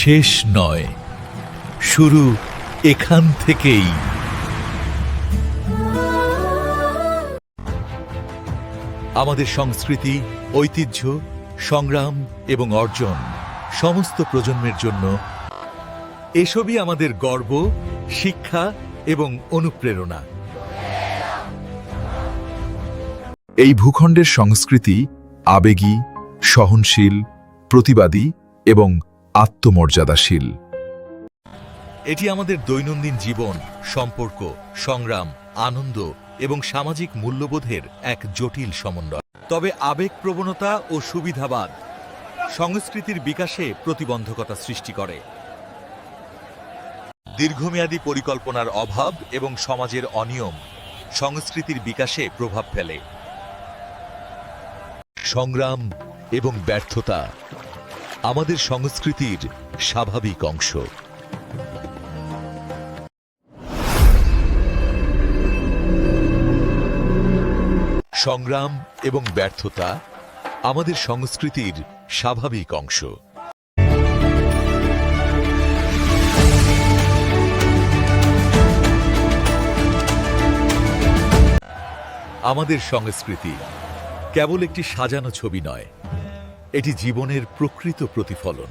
শেষ নয়, শুরু এখান থেকেই। আমাদের সংস্কৃতি, ঐতিহ্য, সংগ্রাম এবং অর্জন সমস্ত প্রজন্মের জন্য এসবই আমাদের গর্ব, শিক্ষা এবং অনুপ্রেরণা। এই ভূখণ্ডের সংস্কৃতি আবেগী, সহনশীল, প্রতিবাদী এবং আত্মমর্যাদাশীল। এটি আমাদের দৈনন্দিন জীবন, সম্পর্ক, সংগ্রাম, আনন্দ এবং সামাজিক মূল্যবোধের এক জটিল সমন্বয়। তবে আবেগপ্রবণতা ও সুবিধাবাদ সংস্কৃতির বিকাশে প্রতিবন্ধকতা সৃষ্টি করে। দীর্ঘমেয়াদী পরিকল্পনার অভাব এবং সমাজের অনিয়ম সংস্কৃতির বিকাশে প্রভাব ফেলে। সংগ্রাম এবং ব্যর্থতা আমাদের সংস্কৃতির স্বাভাবিক অংশ। সংগ্রাম এবং ব্যর্থতা আমাদের সংস্কৃতির স্বাভাবিক অংশ। আমাদের সংস্কৃতি কেবল একটি সাজানো ছবি নয়, এটি জীবনের প্রকৃত প্রতিফলন।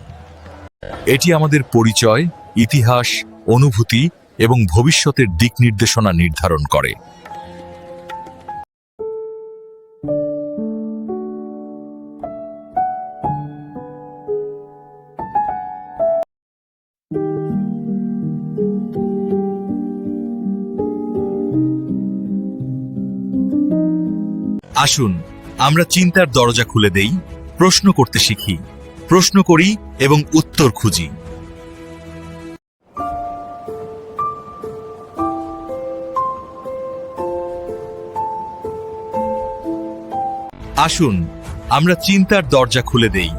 এটি আমাদের পরিচয়, ইতিহাস, অনুভূতি এবং ভবিষ্যতের দিক নির্দেশনা নির্ধারণ করে। আসুন আমরা চিন্তার দরজা খুলে দেই, প্রশ্ন করতে শিখি, প্রশ্ন করি এবং উত্তর খুঁজি। আসুন আমরা চিন্তার দরজা খুলে দেই,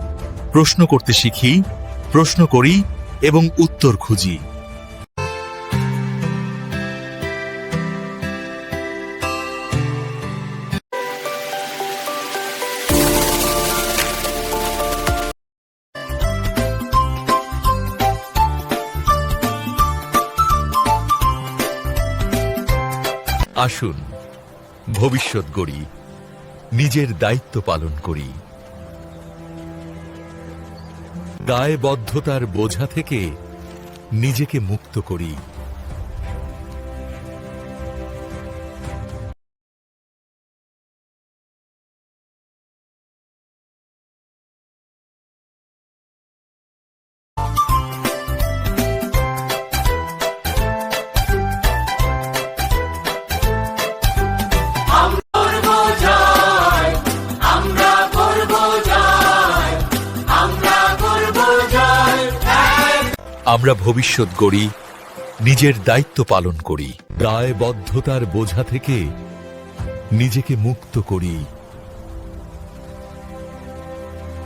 প্রশ্ন করতে শিখি, প্রশ্ন করি এবং উত্তর খুঁজি। আসুন ভবিষ্যৎ গড়ি, নিজের দায়িত্ব পালন করি। দায়বদ্ধতার বোঝা থেকে নিজেকে মুক্ত করি। আমরা ভবিষ্যৎ গড়ি, নিজের দায়িত্ব পালন করি। দায়বদ্ধতার বোঝা থেকে নিজেকে মুক্ত করি।